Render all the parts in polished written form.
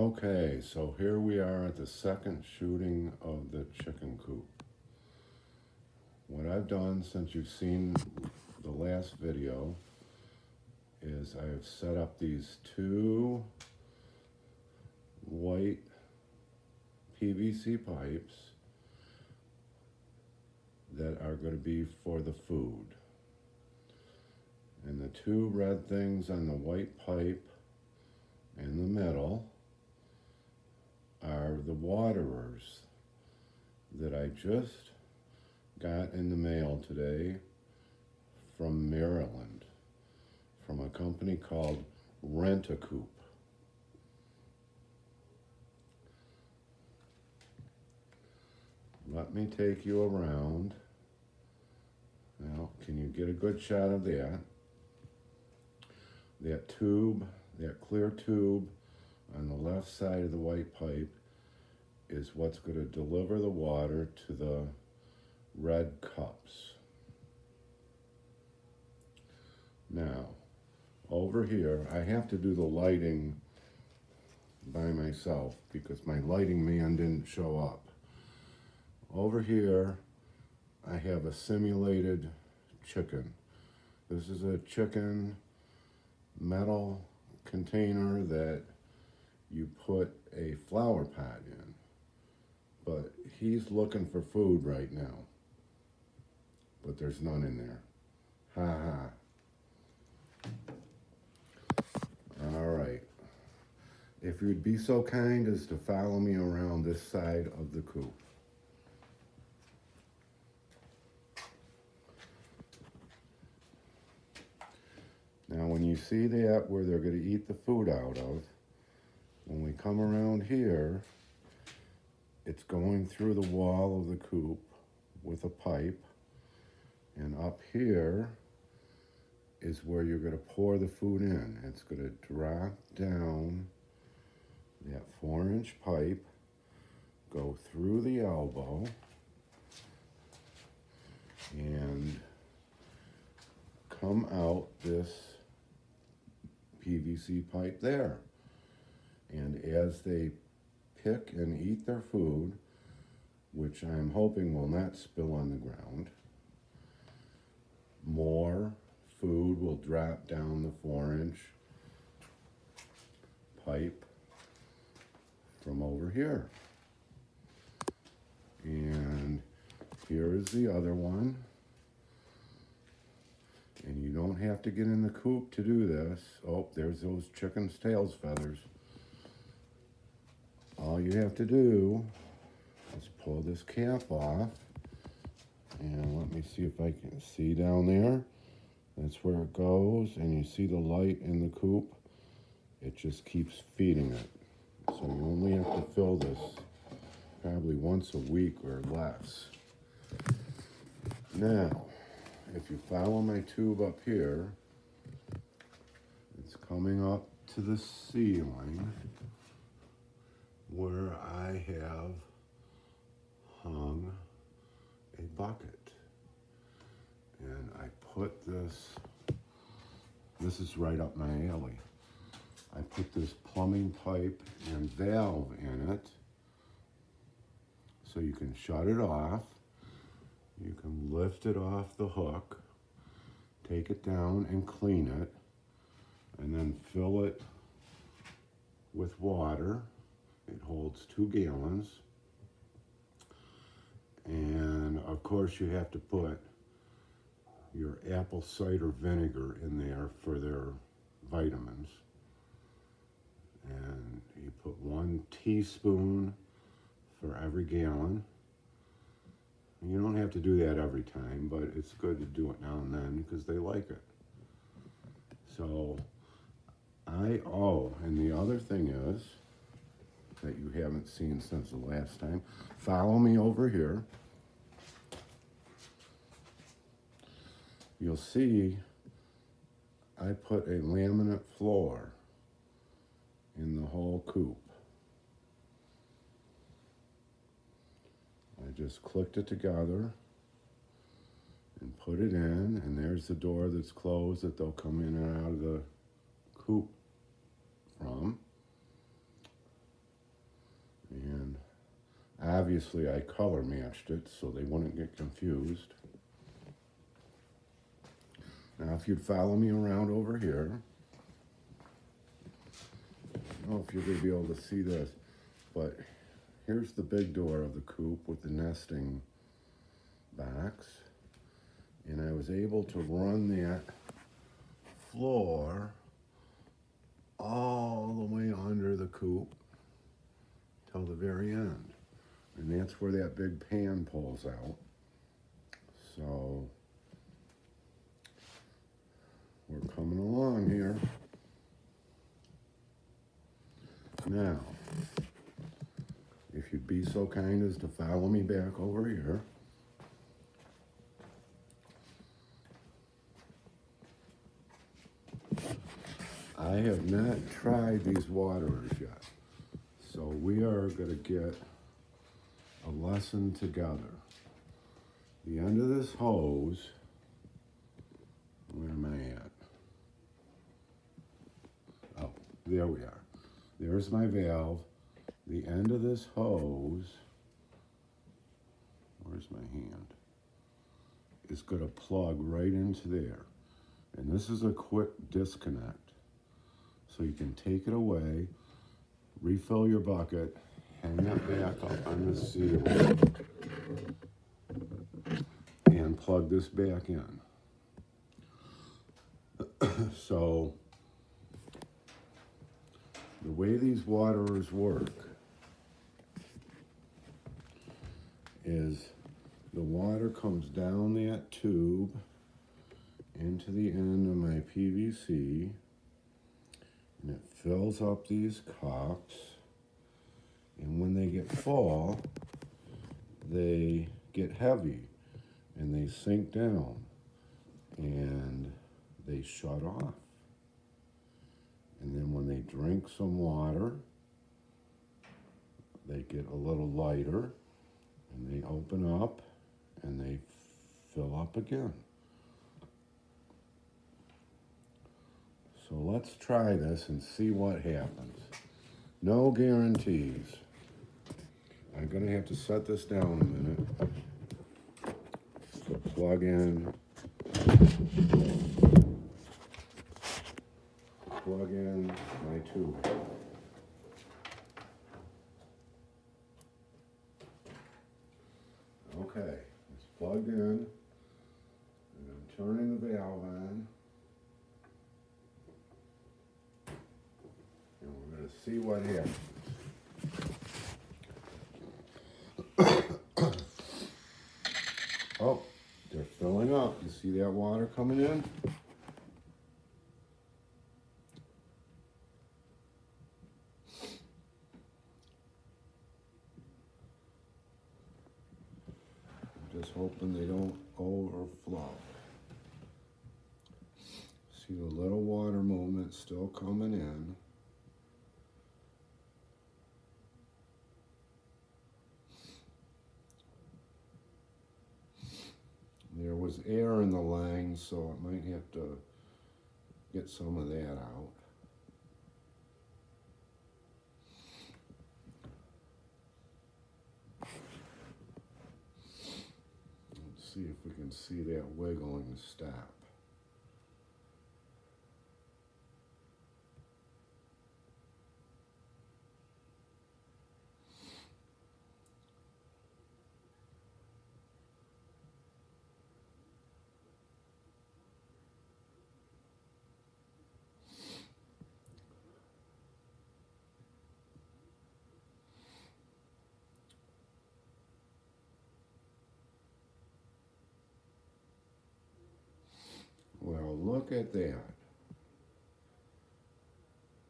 Okay, so here we are at the second shooting of the chicken coop. What I've done since you've seen the last video is I have set up these two white PVC pipes that are going to be for the food. And the two red things on the white pipe in the middle are the water-ers that I just got in the mail today from Maryland, from a company called Rent-A-Coop. Let me take you around. Now, can you get a good shot of that? That tube, that clear tube on the left side of the white pipe is what's going to deliver the water to the red cups. Now, over here, I have to do the lighting by myself because my lighting man didn't show up. Over here, I have a simulated chicken. This is a chicken metal container that you put a flower pot in. But he's looking for food right now. But there's none in there. Ha ha. All right. If you'd be so kind as to follow me around this side of the coop. Now when you see that where they're going to eat the food out of, when we come around here, it's going through the wall of the coop with a pipe, and up here is where you're going to pour the food in. It's going to drop down that 4-inch pipe, go through the elbow, and come out this PVC pipe there. And as they pick and eat their food, which I'm hoping will not spill on the ground, more food will drop down the 4-inch pipe from over here. And here is the other one. And you don't have to get in the coop to do this. Oh, there's those chicken's tails feathers. All you have to do is pull this cap off. And let me see if I can see down there. That's where it goes. And you see the light in the coop. It just keeps feeding it. So you only have to fill this probably once a week or less. Now, if you follow my tube up here, it's coming up to the ceiling where I have hung a bucket. And I put this is right up my alley. I put this plumbing pipe and valve in it so you can shut it off. You can lift it off the hook, take it down and clean it, and then fill it with water. It holds 2 gallons. And of course you have to put your apple cider vinegar in there for their vitamins. And you put 1 teaspoon for every gallon. You don't have to do that every time, but it's good to do it now and then because they like it. So, and the other thing is, that you haven't seen since the last time, follow me over here. You'll see I put a laminate floor in the whole coop. I just clicked it together and put it in, and there's the door that's closed that they'll come in and out of the coop from. obviously I color matched it so they wouldn't get confused. Now if you'd follow me around over here, I don't know if you're going to be able to see this, but here's the big door of the coop with the nesting box. And I was able to run that floor all the way under the coop till the very end. And that's where that big pan pulls out. So we're coming along here. Now, if you'd be so kind as to follow me back over here. I have not tried these water-ers yet, so we are going to get a lesson together. The end of this hose, where am I at? Oh, there we are. There's my valve. The end of this hose, where's my hand, is going to plug right into there. And this is a quick disconnect. So you can take it away, refill your bucket, hang it back up on the ceiling, and plug this back in. So the way these water-ers work is the water comes down that tube into the end of my PVC, and it fills up these cups, and when they get full, they get heavy and they sink down and they shut off. And then when they drink some water, they get a little lighter and they open up and they fill up again. So let's try this and see what happens. No guarantees. I'm gonna have to set this down a minute. So plug in my tube. Okay, it's plugged in, and I'm turning the valve on. And we're going to see what happens. Oh, they're filling up. You see that water coming in? I'm just hoping they don't overflow. See the little water movement still coming in. There was air in the line, so I might have to get some of that out. Let's see if we can see that wiggling stop. Well, look at that.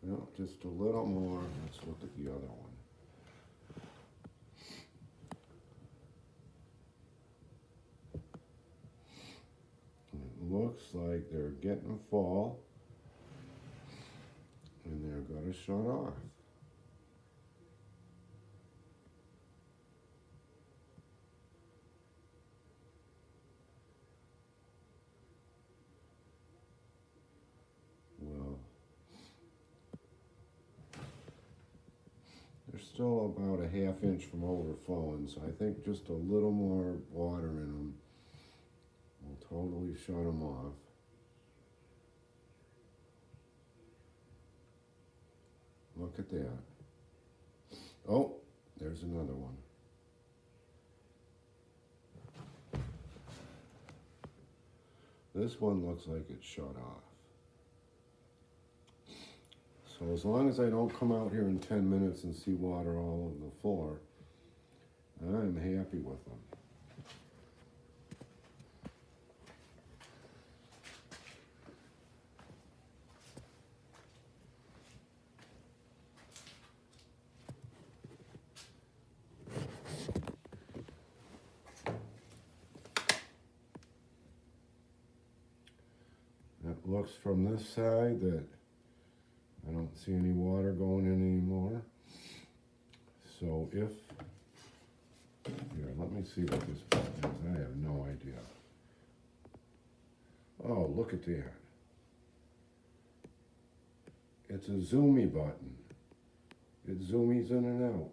No, just a little more. Let's look at the other one. It looks like they're getting full, and they're going to shut off. They're still about a half inch from overflowing, so I think just a little more water in them will totally shut them off. Look at that. Oh, there's another one. This one looks like it's shut off. So as long as I don't come out here in 10 minutes and see water all over the floor, I'm happy with them. It looks from this side that I don't see any water going in anymore. So if, here, let me see what this button is. I have no idea. Oh, look at that. It's a zoomy button. It zoomies in and out.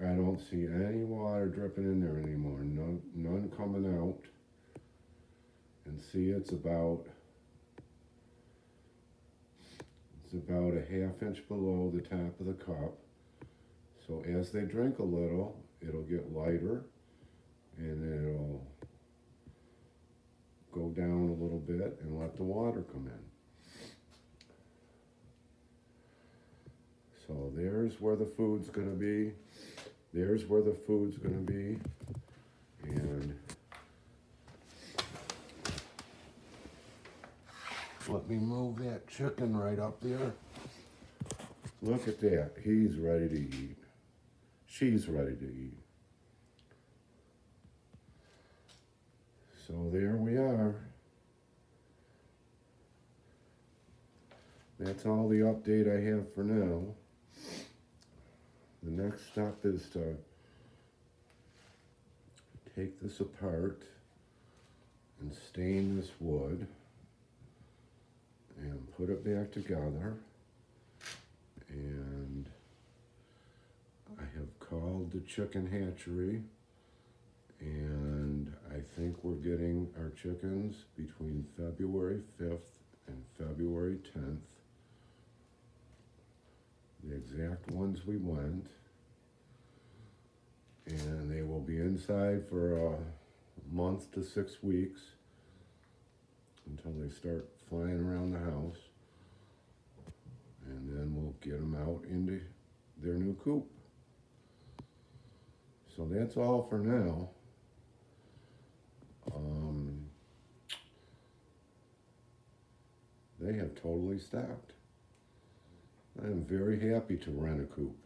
I don't see any water dripping in there anymore. None coming out. And see, it's about a half inch below the top of the cup. So as they drink a little, it'll get lighter and it'll go down a little bit and let the water come in. So there's where the food's gonna be. There's where the food's gonna be. And let me move that chicken right up there. Look at that. He's ready to eat. She's ready to eat. So there we are. That's all the update I have for now. The next step is to take this apart and stain this wood and put it back together. And I have called the chicken hatchery, and I think we're getting our chickens between February 5th and February 10th. The exact ones we want. And they will be inside for a month to 6 weeks until they start flying around the house. And then we'll get them out into their new coop. So that's all for now. They have totally stopped. I am very happy to rent a coop.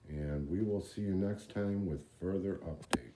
And we will see you next time with further updates.